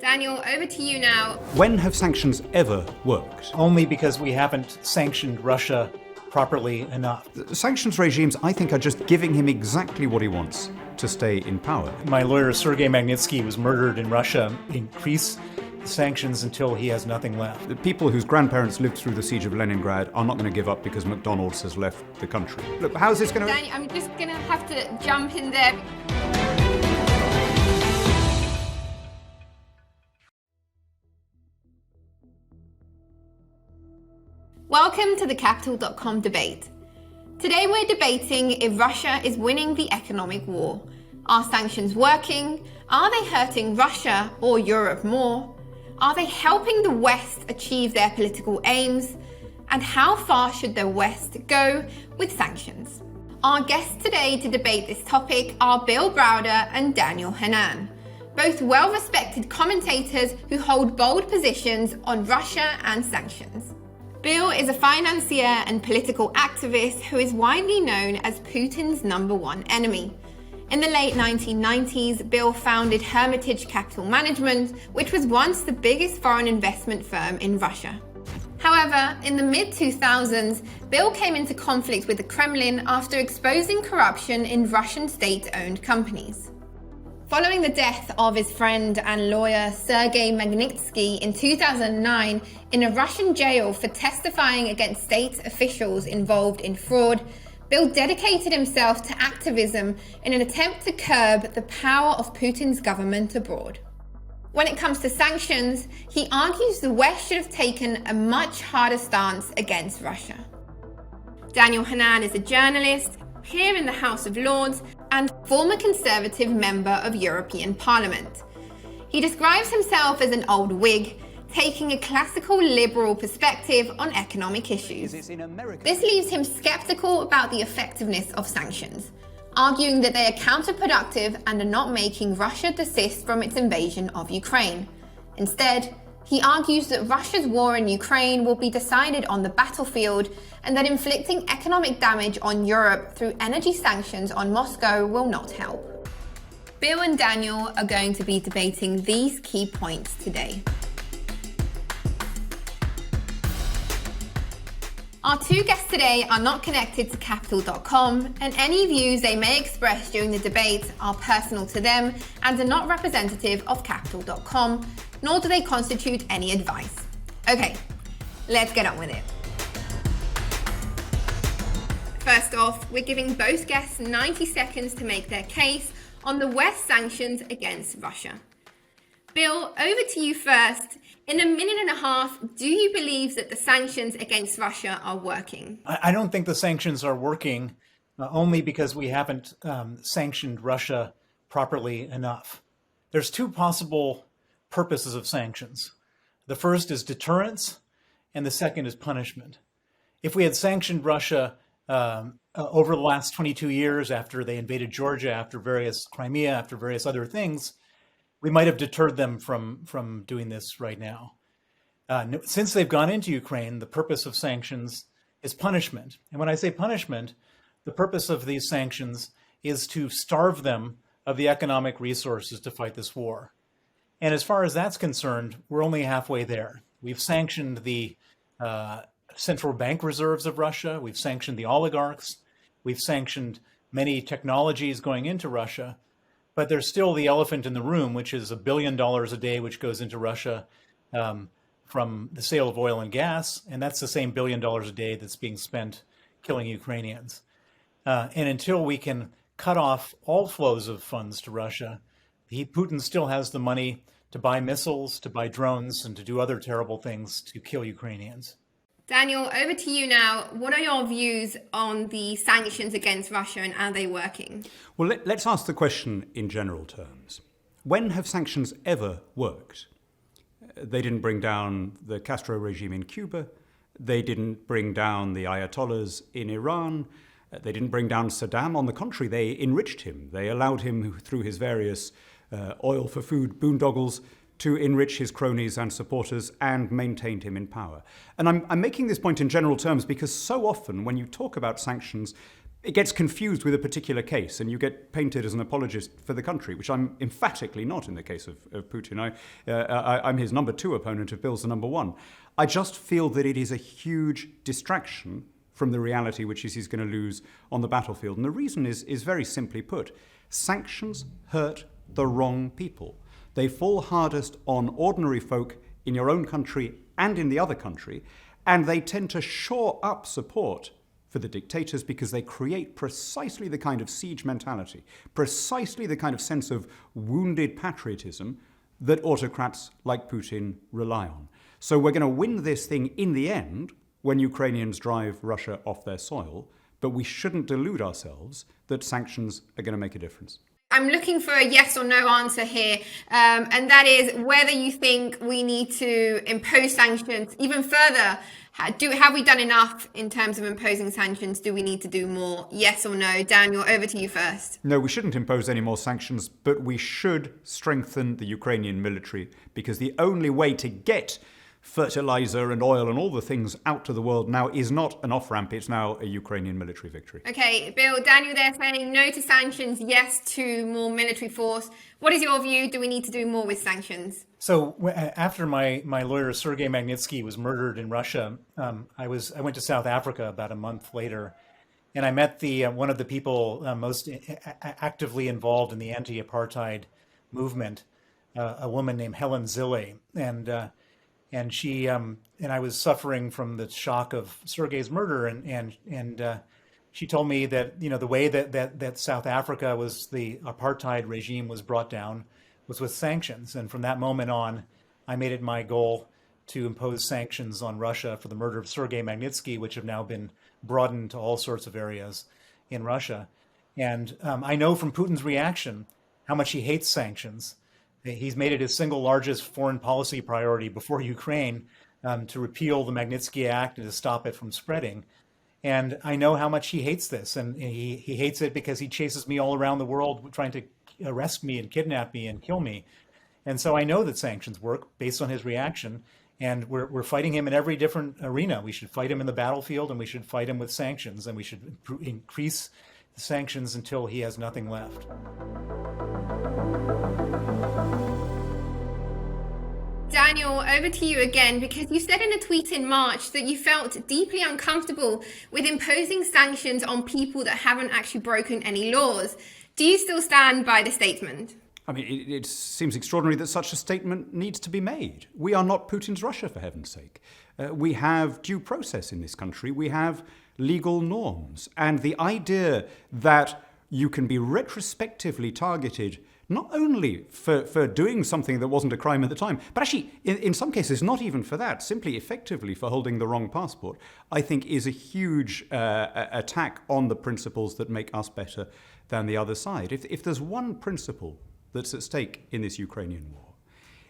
Daniel, over to you now. When have sanctions ever worked? Only because we haven't sanctioned Russia properly enough. Sanctions regimes, I think, are just giving him exactly what he wants to stay in power. My lawyer, Sergei Magnitsky, was murdered in Russia. Increase sanctions until he has nothing left. The people whose grandparents lived through the siege of Leningrad are not going to give up because McDonald's has left the country. Look, how's this going to... Daniel, I'm just going to have to jump in there. Welcome to the Capital.com debate. Today we're debating if Russia is winning the economic war. Are sanctions working? Are they hurting Russia or Europe more? Are they helping the West achieve their political aims? And how far should the West go with sanctions? Our guests today to debate this topic are Bill Browder and Daniel Hannan, both well-respected commentators who hold bold positions on Russia and sanctions. Bill is a financier and political activist who is widely known as Putin's #1 enemy. In the late 1990s, Bill founded Hermitage Capital Management, which was once the biggest foreign investment firm in Russia. However, in the mid-2000s, Bill came into conflict with the Kremlin after exposing corruption in Russian state-owned companies. Following the death of his friend and lawyer Sergei Magnitsky in 2009 in a Russian jail for testifying against state officials involved in fraud, Bill dedicated himself to activism in an attempt to curb the power of Putin's government abroad. When it comes to sanctions, he argues the West should have taken a much harder stance against Russia. Daniel Hannan is a journalist, here in the House of Lords, and former Conservative member of European Parliament. He describes himself as an old Whig, taking a classical liberal perspective on economic issues. This leaves him skeptical about the effectiveness of sanctions, arguing that they are counterproductive and are not making Russia desist from its invasion of Ukraine. Instead, he argues that Russia's war in Ukraine will be decided on the battlefield and that inflicting economic damage on Europe through energy sanctions on Moscow will not help. Bill and Daniel are going to be debating these key points today. Our two guests today are not connected to Capital.com, and any views they may express during the debate are personal to them and are not representative of Capital.com, nor do they constitute any advice. Okay, let's get on with it. First off, we're giving both guests 90 seconds to make their case on the West sanctions against Russia. Bill, over to you first. In a minute and a half, do you believe that the sanctions against Russia are working? I don't think the sanctions are working, only because we haven't sanctioned Russia properly enough. There's two possible purposes of sanctions. The first is deterrence, and the second is punishment. If we had sanctioned Russia over the last 22 years, after they invaded Georgia, after various Crimea, after various other things, we might have deterred them from doing this right now. Since they've gone into Ukraine, the purpose of sanctions is punishment. And when I say punishment, the purpose of these sanctions is to starve them of the economic resources to fight this war. And as far as that's concerned, we're only halfway there. We've sanctioned the central bank reserves of Russia. We've sanctioned the oligarchs. We've sanctioned many technologies going into Russia. But there's still the elephant in the room, which is $1 billion a day, which goes into Russia from the sale of oil and gas. And that's the same $1 billion a day that's being spent killing Ukrainians. And until we can cut off all flows of funds to Russia, Putin still has the money to buy missiles, to buy drones, and to do other terrible things to kill Ukrainians. Daniel, over to you now. What are your views on the sanctions against Russia and are they working? Well, let's ask the question in general terms. When have sanctions ever worked? They didn't bring down the Castro regime in Cuba. They didn't bring down the Ayatollahs in Iran. They didn't bring down Saddam. On the contrary, they enriched him. They allowed him, through his various oil for food boondoggles, to enrich his cronies and supporters and maintained him in power. And I'm making this point in general terms because so often when you talk about sanctions, it gets confused with a particular case, and you get painted as an apologist for the country, which I'm emphatically not in the case of Putin. I'm his number 2 opponent if Bill's the number 1. I just feel that it is a huge distraction from the reality which is he's going to lose on the battlefield. And the reason is very simply put. Sanctions hurt the wrong people. They fall hardest on ordinary folk in your own country and in the other country, and they tend to shore up support for the dictators because they create precisely the kind of siege mentality, precisely the kind of sense of wounded patriotism that autocrats like Putin rely on. So we're going to win this thing in the end when Ukrainians drive Russia off their soil, but we shouldn't delude ourselves that sanctions are going to make a difference. I'm looking for a yes or no answer here, and that is whether you think we need to impose sanctions even further. Have we done enough in terms of imposing sanctions? Do we need to do more? Yes or no? Daniel, over to you first. No, we shouldn't impose any more sanctions, but we should strengthen the Ukrainian military, because the only way to get fertilizer and oil and all the things out to the world now is not an off-ramp, it's now a Ukrainian military victory. Okay, Bill, Daniel there saying no to sanctions, yes to more military force. What is your view? Do we need to do more with sanctions? So after my lawyer Sergei Magnitsky was murdered in Russia, I went to South Africa about a month later, and I met one of the people most actively involved in the anti-apartheid movement, a woman named Helen Zille, and she and I was suffering from the shock of Sergei's murder, and she told me that the way that South Africa was, the apartheid regime was brought down was with sanctions, and from that moment on, I made it my goal to impose sanctions on Russia for the murder of Sergei Magnitsky, which have now been broadened to all sorts of areas in Russia. And I know from Putin's reaction how much he hates sanctions. He's made it his single largest foreign policy priority before Ukraine to repeal the Magnitsky Act and to stop it from spreading. And I know how much he hates this, and he hates it because he chases me all around the world trying to arrest me and kidnap me and kill me. And so I know that sanctions work based on his reaction, and we're fighting him in every different arena. We should fight him in the battlefield, and we should fight him with sanctions, and we should increase the sanctions until he has nothing left. Daniel, over to you again, because you said in a tweet in March that you felt deeply uncomfortable with imposing sanctions on people that haven't actually broken any laws. Do you still stand by the statement? I mean, it seems extraordinary that such a statement needs to be made. We are not Putin's Russia, for heaven's sake. We have due process in this country. We have legal norms. And the idea that you can be retrospectively targeted not only for doing something that wasn't a crime at the time, but actually, in some cases, not even for that, simply effectively for holding the wrong passport, I think is a huge attack on the principles that make us better than the other side. If there's one principle that's at stake in this Ukrainian war,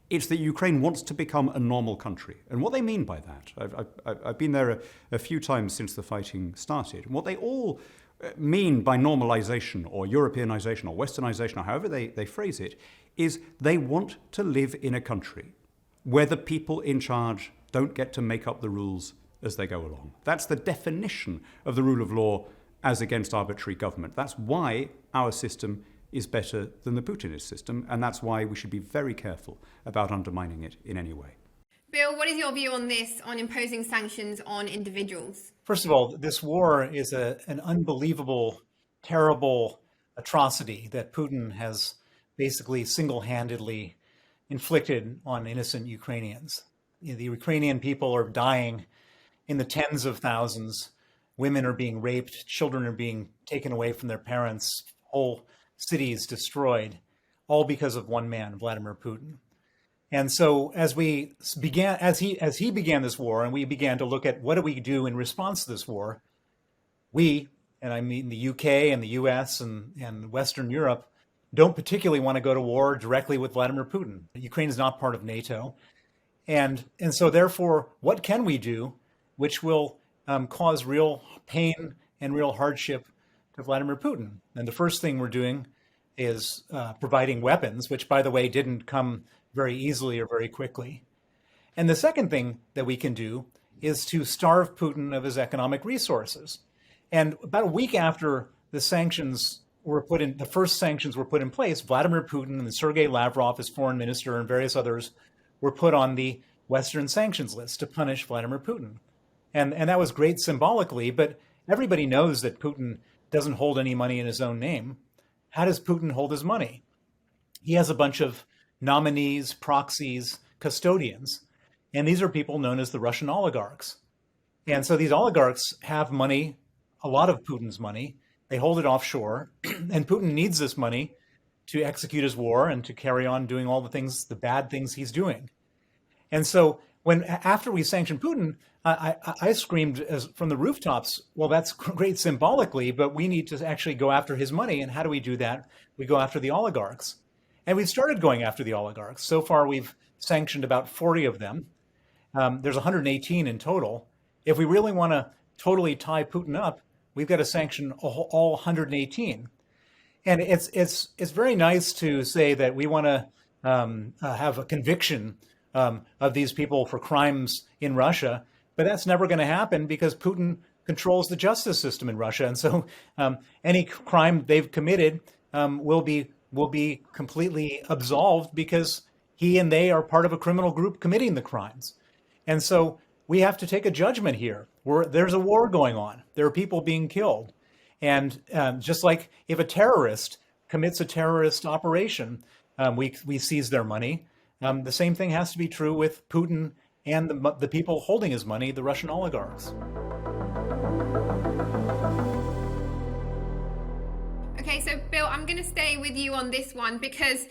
it's that Ukraine wants to become a normal country. And what they mean by that, I've been there a few times since the fighting started, and what they all mean by normalization or Europeanization or Westernization or however they phrase it, is they want to live in a country where the people in charge don't get to make up the rules as they go along. That's the definition of the rule of law as against arbitrary government. That's why our system is better than the Putinist system, and that's why we should be very careful about undermining it in any way. Bill, what is your view on this, on imposing sanctions on individuals? First of all, this war is an unbelievable, terrible atrocity that Putin has basically single-handedly inflicted on innocent Ukrainians. The Ukrainian people are dying in the tens of thousands. Women are being raped, children are being taken away from their parents, whole cities destroyed, all because of one man, Vladimir Putin. And so as he began this war, and we began to look at what do we do in response to this war, we, and I mean the UK and the US and Western Europe, don't particularly want to go to war directly with Vladimir Putin. Ukraine is not part of NATO. And so therefore, what can we do which will cause real pain and real hardship to Vladimir Putin? And the first thing we're doing is providing weapons, which, by the way, didn't come very easily or very quickly. And the second thing that we can do is to starve Putin of his economic resources. And about a week after the sanctions were put in, the first sanctions were put in place, Vladimir Putin and Sergei Lavrov, his foreign minister, and various others were put on the Western sanctions list to punish Vladimir Putin. And that was great symbolically, but everybody knows that Putin doesn't hold any money in his own name. How does Putin hold his money? He has a bunch of nominees, proxies, custodians, and these are people known as the Russian oligarchs. And so these oligarchs have money, a lot of Putin's money. They hold it offshore, and Putin needs this money to execute his war and to carry on doing all the things, the bad things he's doing. And so after we sanctioned Putin, I screamed from the rooftops, well, that's great symbolically, but we need to actually go after his money. And how do we do that? We go after the oligarchs. And we've started going after the oligarchs. So far, we've sanctioned about 40 of them. There's 118 in total. If we really want to totally tie Putin up, we've got to sanction all 118. And it's very nice to say that we want to have a conviction of these people for crimes in Russia, but that's never going to happen because Putin controls the justice system in Russia, and so any crime they've committed will be completely absolved because he and they are part of a criminal group committing the crimes. And so we have to take a judgment here. There's a war going on. There are people being killed. And just like if a terrorist commits a terrorist operation, we seize their money. The same thing has to be true with Putin and the people holding his money, the Russian oligarchs. Okay, so Bill, I'm going to stay with you on this one because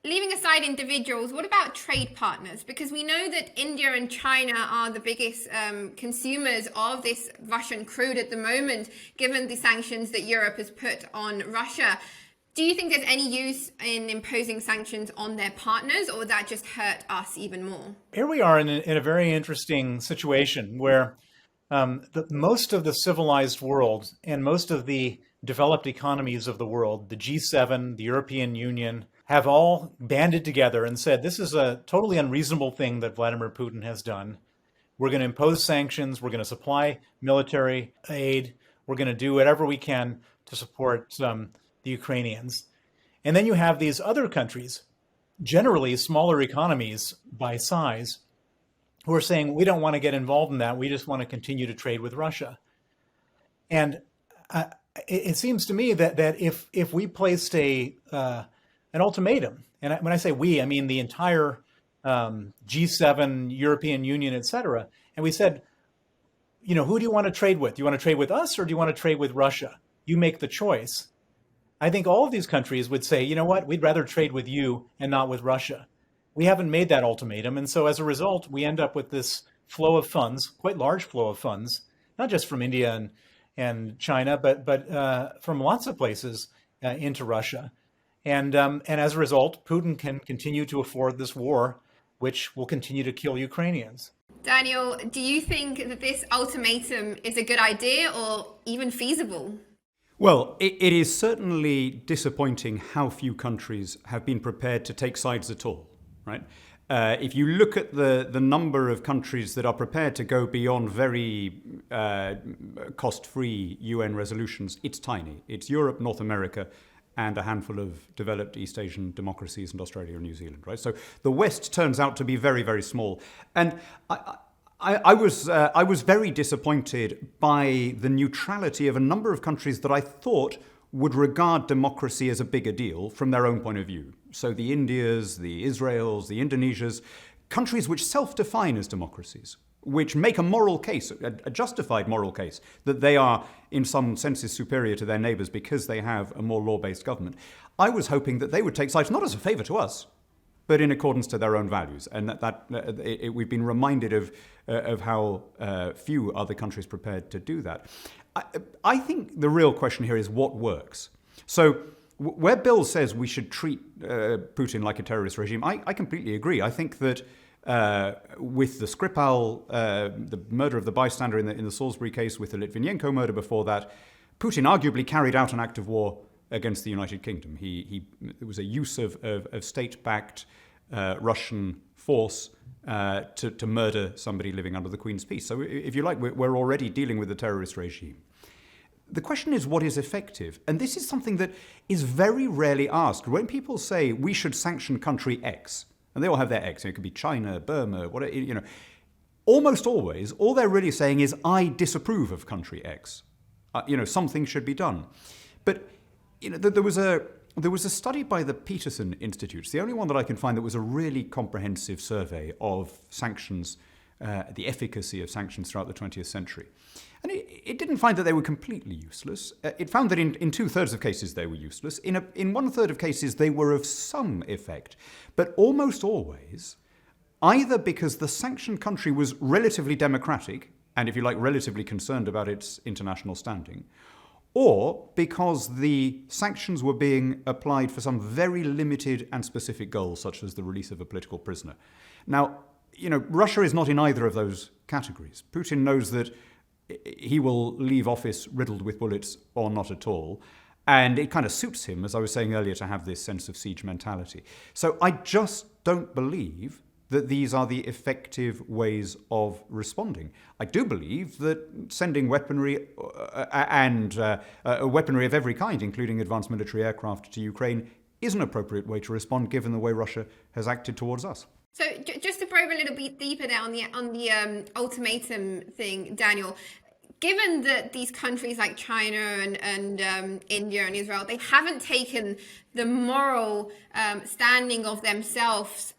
leaving aside individuals, what about trade partners? Because we know that India and China are the biggest consumers of this Russian crude at the moment, given the sanctions that Europe has put on Russia. Do you think there's any use in imposing sanctions on their partners, or would that just hurt us even more? Here we are in a very interesting situation where most of the civilized world and most of the developed economies of the world, the G7, the European Union, have all banded together and said, this is a totally unreasonable thing that Vladimir Putin has done. We're going to impose sanctions. We're going to supply military aid. We're going to do whatever we can to support the Ukrainians. And then you have these other countries, generally smaller economies by size, who are saying, we don't want to get involved in that. We just want to continue to trade with Russia. And it seems to me that if we placed an ultimatum, and when I say we, I mean the entire G7, European Union, et cetera, and we said, who do you want to trade with? Do you want to trade with us or do you want to trade with Russia? You make the choice. I think all of these countries would say, you know what, we'd rather trade with you and not with Russia. We haven't made that ultimatum. And so as a result, we end up with this flow of funds, quite large flow of funds, not just from India and China, but from lots of places into Russia. And as a result, Putin can continue to afford this war, which will continue to kill Ukrainians. Daniel, do you think that this ultimatum is a good idea or even feasible? Well, it is certainly disappointing how few countries have been prepared to take sides at all, right? If you look at the number of countries that are prepared to go beyond very cost-free UN resolutions, it's tiny. It's Europe, North America, and a handful of developed East Asian democracies and Australia and New Zealand, right? So the West turns out to be very, very small. And I was very disappointed by the neutrality of a number of countries that I thought would regard democracy as a bigger deal from their own point of view. So the Indias, the Israels, the Indonesias, countries which self-define as democracies, which make a moral case, a justified moral case, that they are in some senses superior to their neighbours because they have a more law-based government. I was hoping that they would take sides, not as a favour to us, but in accordance to their own values. And we've been reminded of how few other countries prepared to do that. I think the real question here is what works. So where Bill says we should treat Putin like a terrorist regime, I completely agree. I think that with the Skripal, the murder of the bystander in the Salisbury case, with the Litvinenko murder before that, Putin arguably carried out an act of war against the United Kingdom. There was a use of state-backed Russian force to murder somebody living under the Queen's peace. So if you like, we're already dealing with a terrorist regime. the question is what is effective? And this is something that is very rarely asked. When people say we should sanction country X, and they all have their X, it could be China, Burma, whatever, almost always, all they're really saying is, I disapprove of country X. Something should be done. But there was a study by the Peterson Institute. It's the only one that I can find that was a really comprehensive survey of sanctions, the efficacy of sanctions throughout the 20th century. And it didn't find that they were completely useless. It found that in 2/3 of cases they were useless. In 1/3 of cases they were of some effect. But almost always, either because the sanctioned country was relatively democratic, and if you like, relatively concerned about its international standing, or because the sanctions were being applied for some very limited and specific goals, such as the release of a political prisoner. Now, Russia is not in either of those categories. Putin knows that he will leave office riddled with bullets or not at all. And it kind of suits him, as I was saying earlier, to have this sense of siege mentality. So I just don't believe that these are the effective ways of responding. I do believe that sending weaponry and weaponry of every kind, including advanced military aircraft, to Ukraine is an appropriate way to respond, given the way Russia has acted towards us. So just to probe a little bit deeper there on the ultimatum thing, Daniel, given that these countries like China and India and Israel, they haven't taken the moral standing of themselves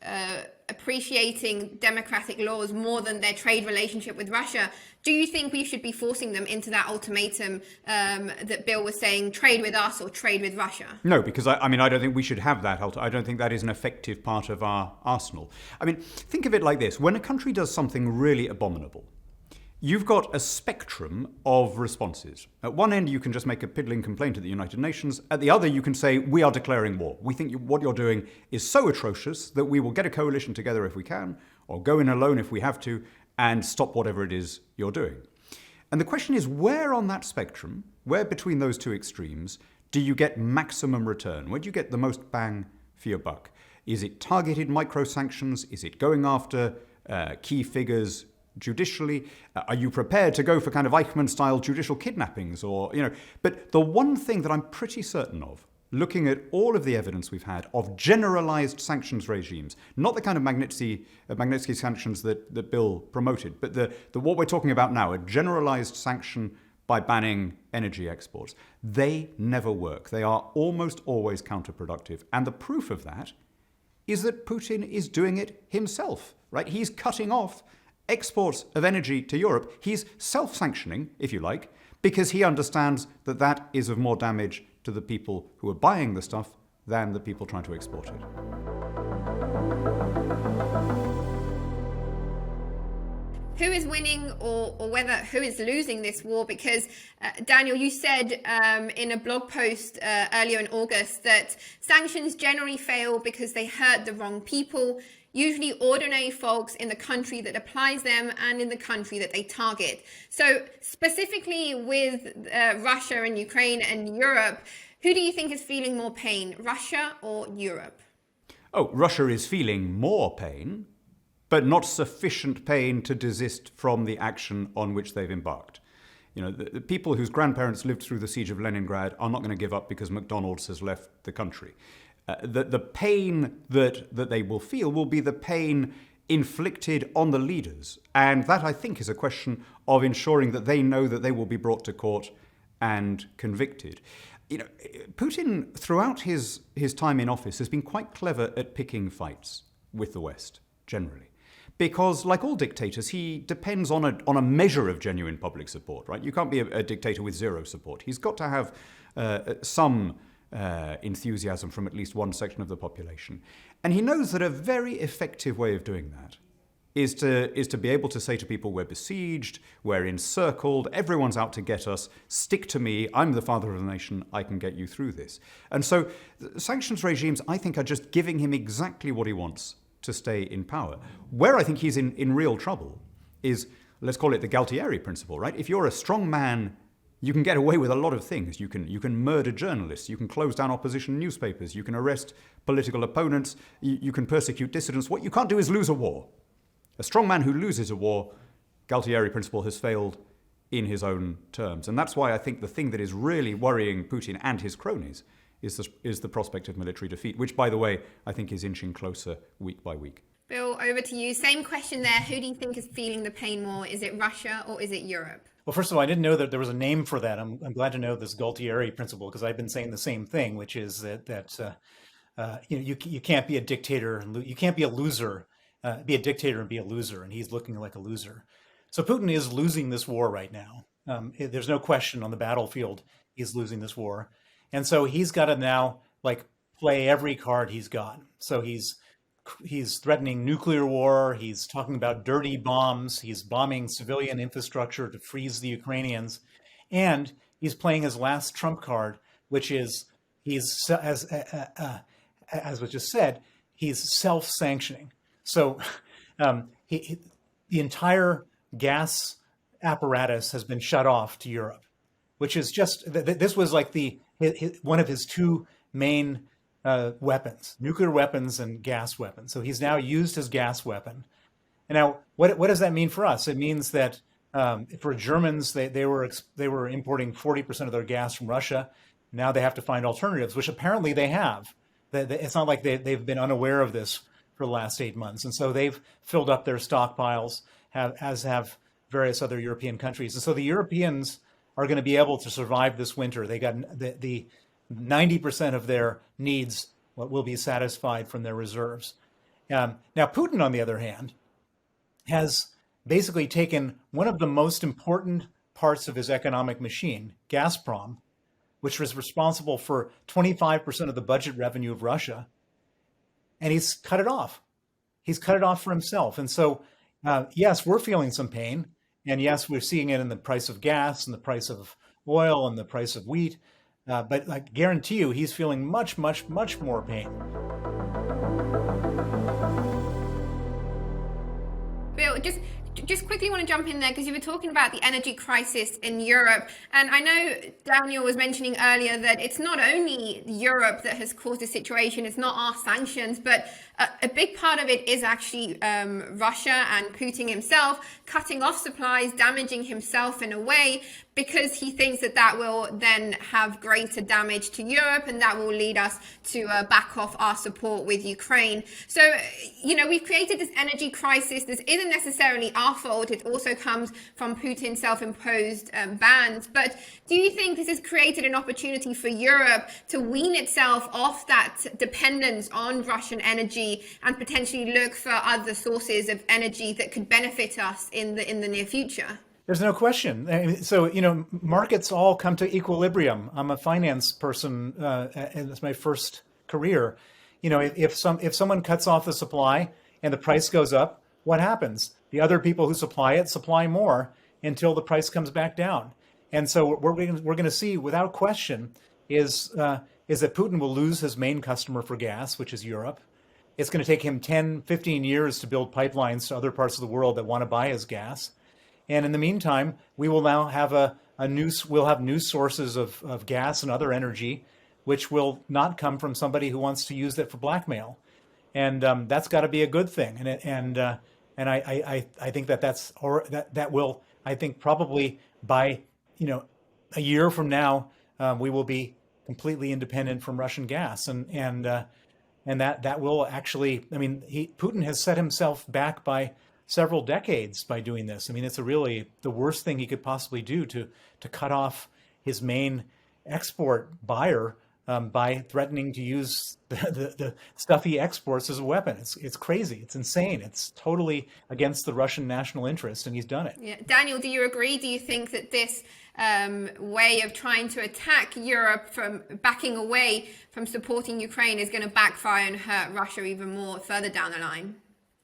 appreciating democratic laws more than their trade relationship with Russia, do you think we should be forcing them into that ultimatum that Bill was saying, trade with us or trade with Russia? No, because I don't think we should have that. I don't think that is an effective part of our arsenal. Think of it like this. When a country does something really abominable, you've got a spectrum of responses. At one end, you can just make a piddling complaint at the United Nations. At the other, you can say, we are declaring war. We think what you're doing is so atrocious that we will get a coalition together if we can, or go in alone if we have to, and stop whatever it is you're doing. And the question is, where on that spectrum, where between those two extremes, do you get maximum return? Where do you get the most bang for your buck? Is it targeted micro-sanctions? Is it going after key figures judicially? Are you prepared to go for kind of Eichmann-style judicial kidnappings? But the one thing that I'm pretty certain of, looking at all of the evidence we've had of generalized sanctions regimes, not the kind of Magnitsky sanctions that Bill promoted, but the what we're talking about now, a generalized sanction by banning energy exports, they never work. They are almost always counterproductive. And the proof of that is that Putin is doing it himself, right? He's cutting off exports of energy to Europe. He's self-sanctioning, if you like, because he understands that that is of more damage to the people who are buying the stuff than the people trying to export it. Who is winning or who is losing this war? Because Daniel, you said in a blog post earlier in August that sanctions generally fail because they hurt the wrong people, usually ordinary folks in the country that applies them and in the country that they target. So specifically with Russia and Ukraine and Europe, who do you think is feeling more pain, Russia or Europe? Oh, Russia is feeling more pain, but not sufficient pain to desist from the action on which they've embarked. The people whose grandparents lived through the siege of Leningrad are not going to give up because McDonald's has left the country. The pain that they will feel will be the pain inflicted on the leaders. And that, I think, is a question of ensuring that they know that they will be brought to court and convicted. Putin, throughout his time in office, has been quite clever at picking fights with the West, generally. Because, like all dictators, he depends on a measure of genuine public support, right? You can't be a dictator with zero support. He's got to have some enthusiasm from at least one section of the population. And he knows that a very effective way of doing that is to be able to say to people, we're besieged, we're encircled, everyone's out to get us, stick to me, I'm the father of the nation, I can get you through this. And so sanctions regimes, I think, are just giving him exactly what he wants to stay in power. Where I think he's in real trouble is, let's call it the Galtieri principle, right? If you're a strong man, you can get away with a lot of things. You can murder journalists, you can close down opposition newspapers, you can arrest political opponents, you can persecute dissidents. What you can't do is lose a war. A strong man who loses a war, Galtieri principle, has failed in his own terms. And that's why I think the thing that is really worrying Putin and his cronies is the prospect of military defeat, which, by the way, I think is inching closer week by week. Bill, over to you. Same question there. Who do you think is feeling the pain more? Is it Russia or is it Europe? Well, first of all, I didn't know that there was a name for that. I'm glad to know this Gualtieri principle, because I've been saying the same thing, which is that you can't be a dictator and you can't be a loser, be a dictator and be a loser, and he's looking like a loser. So Putin is losing this war right now. There's no question on the battlefield he's losing this war, and so he's got to now play every card he's got. So he's threatening nuclear war. He's talking about dirty bombs. He's bombing civilian infrastructure to freeze the Ukrainians. And he's playing his last trump card, which is as was just said, he's self-sanctioning. So the entire gas apparatus has been shut off to Europe, which is just, this was like one of his two main weapons, nuclear weapons and gas weapons. So he's now used his gas weapon. And now, what does that mean for us? It means that for Germans, they were importing 40% of their gas from Russia. Now they have to find alternatives, which apparently they have. It's not like they've been unaware of this for the last 8 months. And so they've filled up their stockpiles, as have various other European countries. And so the Europeans are going to be able to survive this winter. They got the 90% of their needs will be satisfied from their reserves. Now, Putin, on the other hand, has basically taken one of the most important parts of his economic machine, Gazprom, which was responsible for 25% of the budget revenue of Russia, and he's cut it off. He's cut it off for himself. And so, yes, we're feeling some pain. And yes, we're seeing it in the price of gas and the price of oil and the price of wheat. But I guarantee you, he's feeling much, much, much more pain. Bill, just quickly want to jump in there because you were talking about the energy crisis in Europe. And I know Daniel was mentioning earlier that it's not only Europe that has caused this situation, it's not our sanctions, but a big part of it is actually Russia and Putin himself cutting off supplies, damaging himself in a way, because he thinks that will then have greater damage to Europe, and that will lead us to back off our support with Ukraine. So, we've created this energy crisis. This isn't necessarily our fault. It also comes from Putin's self-imposed bans. But do you think this has created an opportunity for Europe to wean itself off that dependence on Russian energy and potentially look for other sources of energy that could benefit us in the near future? There's no question. So, markets all come to equilibrium. I'm a finance person, and it's my first career. If someone cuts off the supply and the price goes up, what happens? The other people who supply more until the price comes back down. And so what we're going to see, without question, is that Putin will lose his main customer for gas, which is Europe. It's going to take him 10, 15 years to build pipelines to other parts of the world that want to buy his gas. And in the meantime, we will now have we'll have new sources of gas and other energy, which will not come from somebody who wants to use it for blackmail. And that's got to be a good thing. And I think that will, I think, probably by a year from now, we will be completely independent from Russian gas, and that will actually, Putin has set himself back by several decades by doing this. It's really the worst thing he could possibly do to cut off his main export buyer by threatening to use the stuff he exports as a weapon. It's crazy. It's insane. It's totally against the Russian national interest, and he's done it. Yeah. Daniel, do you agree? Do you think that this way of trying to attack Europe from backing away from supporting Ukraine is going to backfire and hurt Russia even more further down the line?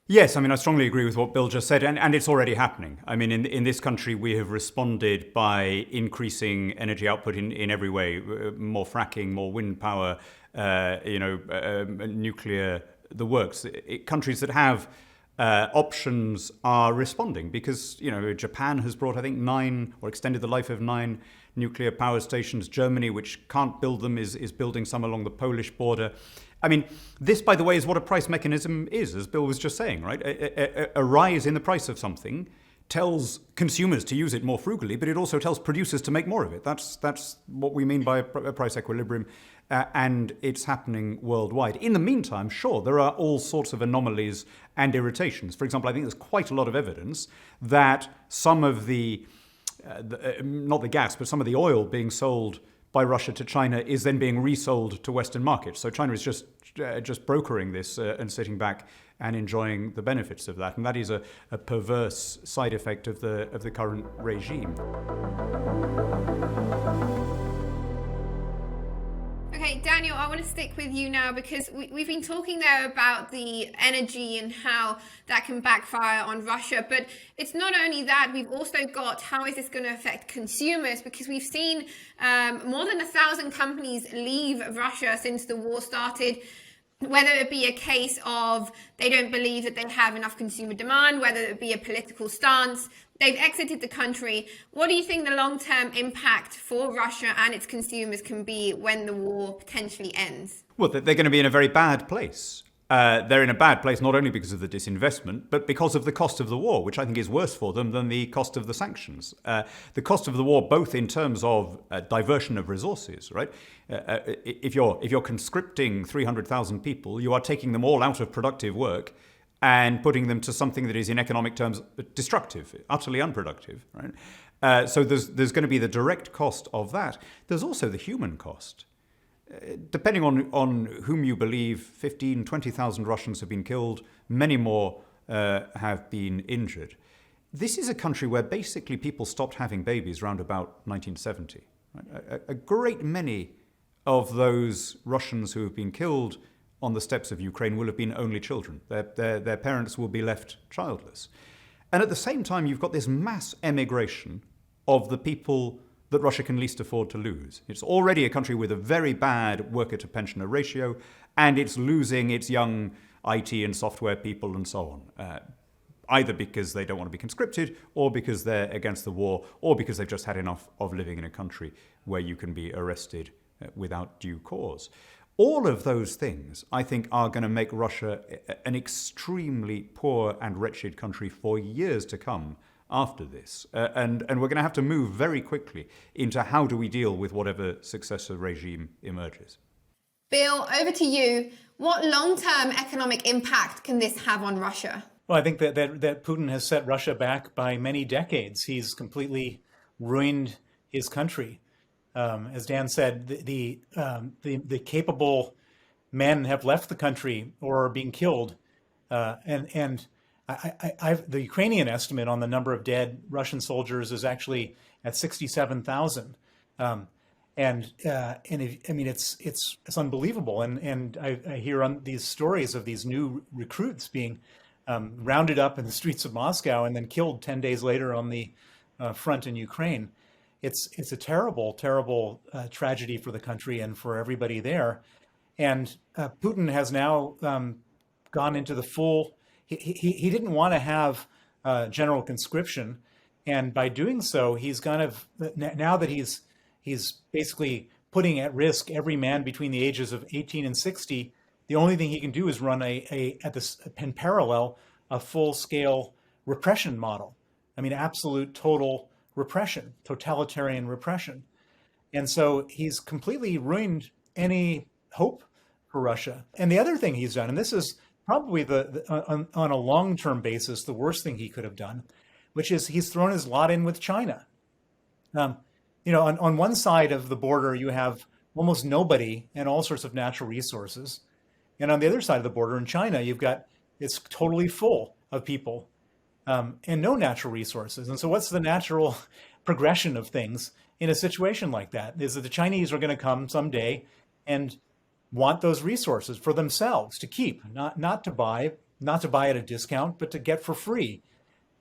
Yes, I strongly agree with what Bill just said, and it's already happening. In this country, we have responded by increasing energy output in every way, more fracking, more wind power, nuclear, the works. Countries that have options are responding because, Japan has brought, I think, 9 or extended the life of 9 nuclear power stations. Germany, which can't build them, is building some along the Polish border. This, by the way, is what a price mechanism is, as Bill was just saying, right? A rise in the price of something tells consumers to use it more frugally, but it also tells producers to make more of it. That's what we mean by a price equilibrium, and it's happening worldwide. In the meantime, sure, there are all sorts of anomalies and irritations. For example, I think there's quite a lot of evidence that some of not the gas, but some of the oil being sold by Russia to China is then being resold to Western markets. So China is just brokering this and sitting back and enjoying the benefits of that. And that is a perverse side effect of the current regime. Okay, Daniel, I want to stick with you now because we've been talking there about the energy and how that can backfire on Russia. But it's not only that, we've also got how is this going to affect consumers, because we've seen more than 1,000 companies leave Russia since the war started. Whether it be a case of they don't believe that they have enough consumer demand, whether it be a political stance, they've exited the country. What do you think the long-term impact for Russia and its consumers can be when the war potentially ends? Well, they're going to be in a very bad place. They're in a bad place not only because of the disinvestment, but because of the cost of the war, which I think is worse for them than the cost of the sanctions. The cost of the war, both in terms of diversion of resources, right? If you're conscripting 300,000 people, you are taking them all out of productive work and putting them to something that is, in economic terms, destructive, utterly unproductive, right? So there's going to be the direct cost of that. There's also the human cost. Depending on whom you believe, 15,000, 20,000 Russians have been killed, many more have been injured. This is a country where basically people stopped having babies around about 1970. Right? A great many of those Russians who have been killed on the steppes of Ukraine will have been only children. Their parents will be left childless. And at the same time, you've got this mass emigration of the people that Russia can least afford to lose. It's already a country with a very bad worker-to-pensioner ratio, and it's losing its young IT and software people and so on, either because they don't want to be conscripted, or because they're against the war, or because they've just had enough of living in a country where you can be arrested without due cause. All of those things, I think, are going to make Russia an extremely poor and wretched country for years to come after this. And we're going to have to move very quickly into how do we deal with whatever successor regime emerges. Bill, over to you. What long-term economic impact can this have on Russia? Well, I think that Putin has set Russia back by many decades. He's completely ruined his country. As Dan said, the capable men have left the country or are being killed, and the Ukrainian estimate on the number of dead Russian soldiers is actually at 67,000, it's unbelievable. And I hear on these stories of these new recruits being rounded up in the streets of Moscow and then killed 10 days later on the front in Ukraine. It's a terrible, terrible tragedy for the country and for everybody there. And Putin has now gone into the full. He didn't want to have general conscription, and by doing so, he's kind of, now that he's basically putting at risk every man between the ages of 18 and 60. The only thing he can do is run in parallel a full-scale repression model. I mean, absolute, total repression, totalitarian repression, and so he's completely ruined any hope for Russia. And the other thing he's done, and this is probably on a long-term basis, the worst thing he could have done, which is he's thrown his lot in with China. On one side of the border, you have almost nobody and all sorts of natural resources. And on the other side of the border in China, it's totally full of people and no natural resources. And so what's the natural progression of things in a situation like that? Is that the Chinese are going to come someday and want those resources for themselves to keep, not to buy at a discount, but to get for free.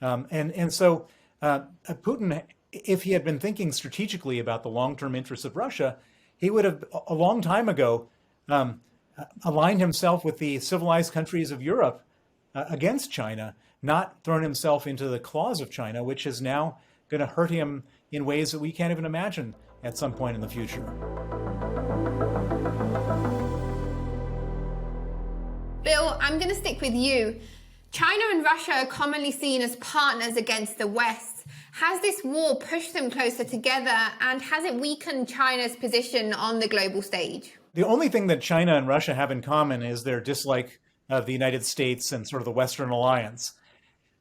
So Putin, if he had been thinking strategically about the long-term interests of Russia, he would have a long time ago aligned himself with the civilized countries of Europe against China, not thrown himself into the claws of China, which is now going to hurt him in ways that we can't even imagine at some point in the future. Bill, I'm going to stick with you. China and Russia are commonly seen as partners against the West. Has this war pushed them closer together, and has it weakened China's position on the global stage? The only thing that China and Russia have in common is their dislike of the United States and sort of the Western alliance.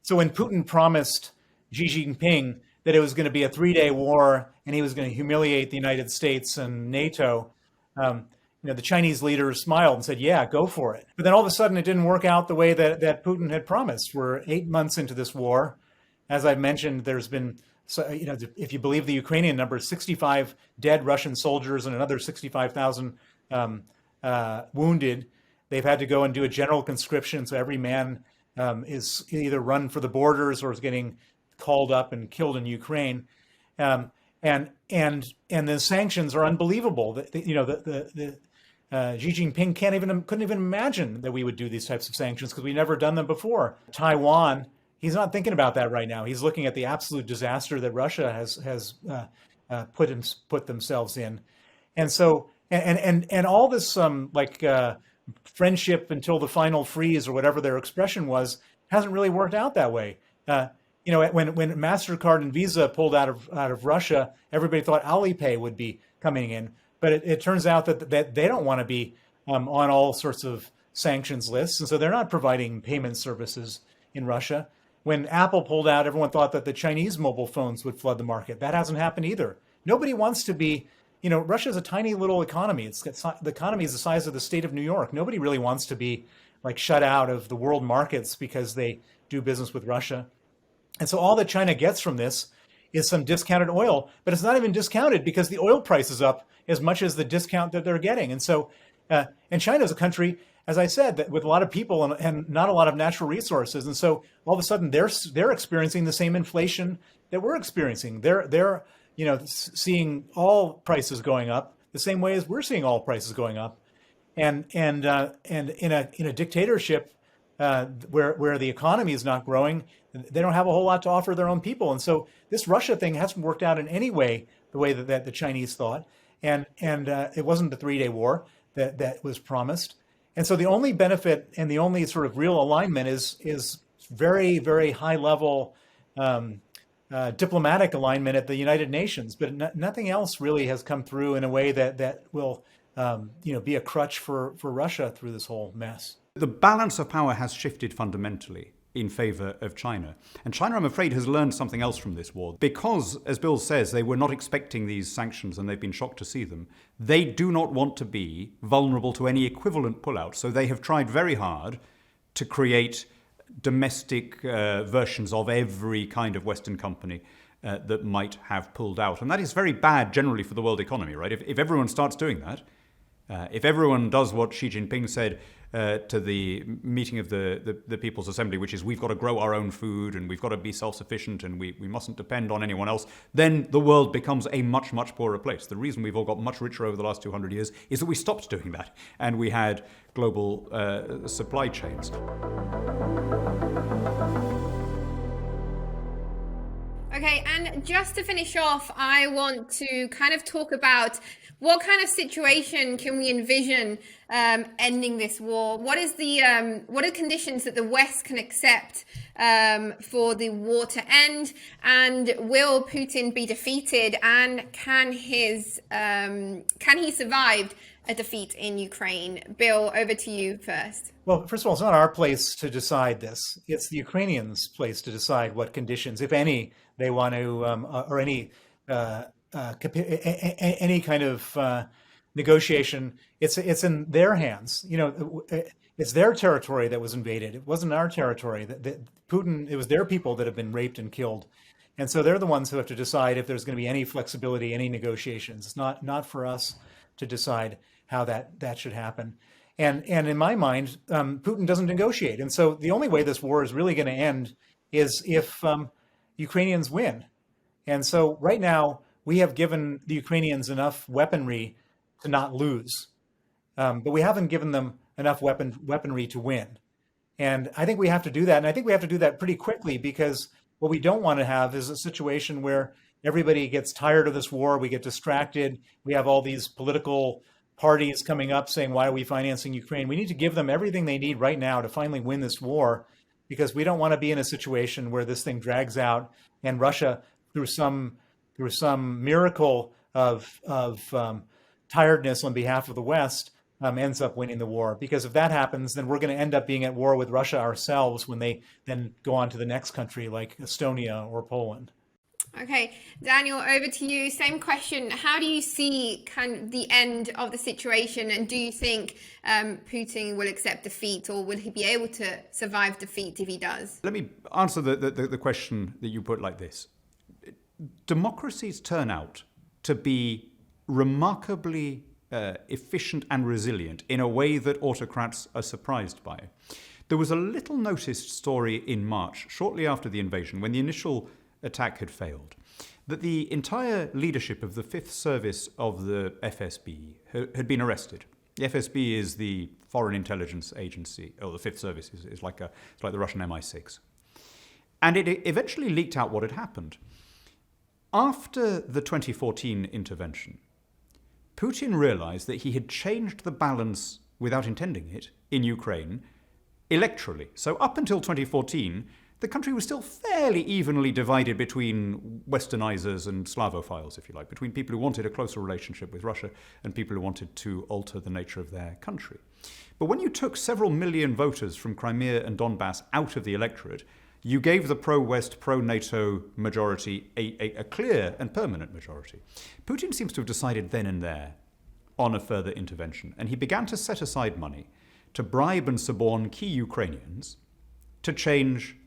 So when Putin promised Xi Jinping that it was going to be a 3-day war and he was going to humiliate the United States and NATO, the Chinese leaders smiled and said, yeah, go for it. But then all of a sudden it didn't work out the way that Putin had promised. We're 8 months into this war. As I mentioned, there's been, if you believe the Ukrainian numbers, 65 dead Russian soldiers and another 65,000 wounded. They've had to go and do a general conscription, so every man is either run for the borders or is getting called up and killed in Ukraine. And the sanctions are unbelievable. Xi Jinping couldn't even imagine that we would do these types of sanctions because we've never done them before. Taiwan, he's not thinking about that right now. He's looking at the absolute disaster that Russia has put themselves in, and so and all this friendship until the final freeze or whatever their expression was hasn't really worked out that way. When MasterCard and Visa pulled out of Russia, everybody thought Alipay would be coming in, but it turns out that they don't want to be on all sorts of sanctions lists, and so they're not providing payment services in Russia. When Apple pulled out, everyone thought that the Chinese mobile phones would flood the market. That hasn't happened either. Nobody wants to be, Russia is a tiny little economy. The economy is the size of the state of New York. Nobody really wants to be shut out of the world markets because they do business with Russia. And so all that China gets from this is some discounted oil, but it's not even discounted because the oil price is up as much as the discount that they're getting. And so, and China is a country, as I said, that with a lot of people and not a lot of natural resources. And so all of a sudden they're experiencing the same inflation that we're experiencing. They're seeing all prices going up the same way as we're seeing all prices going up. And in a dictatorship where the economy is not growing, they don't have a whole lot to offer their own people. And so this Russia thing hasn't worked out in any way the way that the Chinese thought. And it wasn't the 3-day war that was promised. And so the only benefit and the only sort of real alignment is very, very high level diplomatic alignment at the United Nations. But nothing else really has come through in a way that will be a crutch for Russia through this whole mess. The balance of power has shifted fundamentally in favor of China. And China, I'm afraid, has learned something else from this war. Because, as Bill says, they were not expecting these sanctions and they've been shocked to see them. They do not want to be vulnerable to any equivalent pullout. So they have tried very hard to create domestic versions of every kind of Western company that might have pulled out. And that is very bad generally for the world economy, right? If everyone starts doing that, if everyone does what Xi Jinping said to the meeting of the People's Assembly, which is we've got to grow our own food and we've got to be self-sufficient and we mustn't depend on anyone else, then the world becomes a much, much poorer place. The reason we've all got much richer over the last 200 years is that we stopped doing that and we had global supply chains. Okay, and just to finish off, I want to kind of talk about what kind of situation can we envision ending this war? What are conditions that the West can accept for the war to end? And will Putin be defeated? And can he survive a defeat in Ukraine? Bill, over to you first. Well, first of all, it's not our place to decide this. It's the Ukrainians' place to decide what conditions, if any, they want to, or any kind of negotiation. It's in their hands. It's their territory that was invaded. It wasn't our territory. Putin, it was their people that have been raped and killed, and so they're the ones who have to decide if there's going to be any flexibility, any negotiations. It's not for us to decide how that should happen. And in my mind, Putin doesn't negotiate. And so the only way this war is really going to end is if Ukrainians win. And so right now, we have given the Ukrainians enough weaponry to not lose. But we haven't given them enough weaponry to win. And I think we have to do that. And I think we have to do that pretty quickly, because what we don't want to have is a situation where everybody gets tired of this war, we get distracted, we have all these political parties coming up saying, why are we financing Ukraine? We need to give them everything they need right now to finally win this war because we don't want to be in a situation where this thing drags out and Russia, through some miracle of tiredness on behalf of the West, ends up winning the war. Because if that happens, then we're going to end up being at war with Russia ourselves when they then go on to the next country like Estonia or Poland. Okay, Daniel, over to you. Same question. How do you see kind of the end of the situation, and do you think Putin will accept defeat, or will he be able to survive defeat if he does? Let me answer the question that you put like this. Democracies turn out to be remarkably efficient and resilient in a way that autocrats are surprised by. There was a little noticed story in March, shortly after the invasion, when the initial attack had failed, that the entire leadership of the Fifth Service of the FSB had been arrested. The FSB is the Foreign Intelligence Agency, or the Fifth Service is like the Russian MI6. And it eventually leaked out what had happened. After the 2014 intervention, Putin realized that he had changed the balance, without intending it, in Ukraine electorally. So up until 2014, the country was still fairly evenly divided between Westernizers and Slavophiles, if you like, between people who wanted a closer relationship with Russia and people who wanted to alter the nature of their country. But when you took several million voters from Crimea and Donbass out of the electorate, you gave the pro-West, pro-NATO majority a clear and permanent majority. Putin seems to have decided then and there on a further intervention, and he began to set aside money to bribe and suborn key Ukrainians to change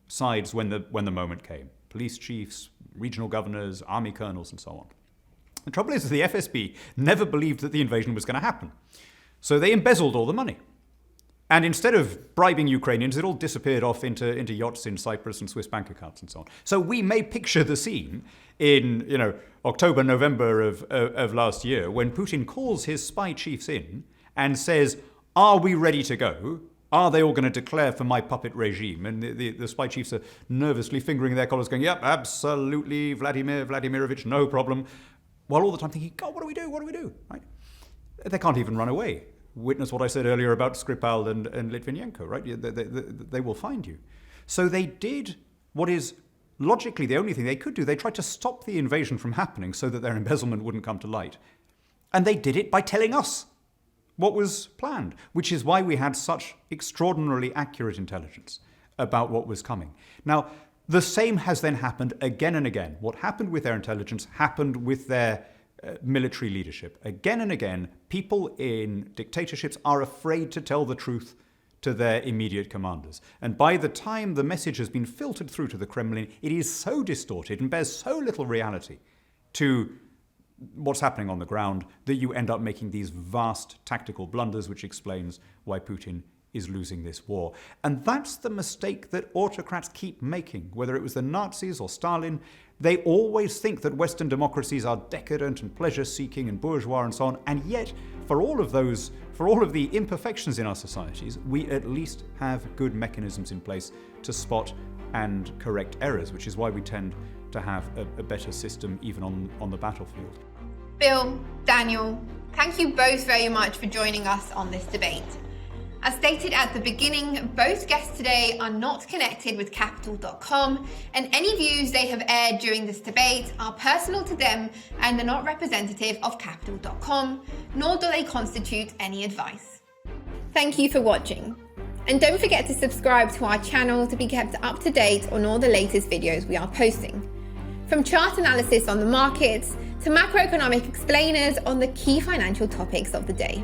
sides when the moment came. Police chiefs, regional governors, army colonels, and so on. The trouble is that the FSB never believed that the invasion was going to happen. So they embezzled all the money. And instead of bribing Ukrainians, it all disappeared off into yachts in Cyprus and Swiss bank accounts and so on. So we may picture the scene in October, November of last year, when Putin calls his spy chiefs in and says, "Are we ready to go? Are they all going to declare for my puppet regime?" And the spy chiefs are nervously fingering their collars going, "Yep, absolutely, Vladimir Vladimirovich, no problem." While all the time thinking, "God, what do we do? What do we do?" Right? They can't even run away. Witness what I said earlier about Skripal and Litvinenko, right? They will find you. So they did what is logically the only thing they could do. They tried to stop the invasion from happening so that their embezzlement wouldn't come to light. And they did it by telling us what was planned, which is why we had such extraordinarily accurate intelligence about what was coming. Now, the same has then happened again and again. What happened with their intelligence happened with their military leadership. Again and again, people in dictatorships are afraid to tell the truth to their immediate commanders. And by the time the message has been filtered through to the Kremlin, it is so distorted and bears so little reality to what's happening on the ground that you end up making these vast tactical blunders, which explains why Putin is losing this war. And that's the mistake that autocrats keep making, whether it was the Nazis or Stalin. They always think that Western democracies are decadent and pleasure-seeking and bourgeois and so on, and yet, for all of the imperfections in our societies, we at least have good mechanisms in place to spot and correct errors, which is why we tend to have a better system even on the battlefield. Bill, Daniel, thank you both very much for joining us on this debate. As stated at the beginning, both guests today are not connected with Capital.com, and any views they have aired during this debate are personal to them and they're not representative of Capital.com, nor do they constitute any advice. Thank you for watching. And don't forget to subscribe to our channel to be kept up to date on all the latest videos we are posting. From chart analysis on the markets to macroeconomic explainers on the key financial topics of the day.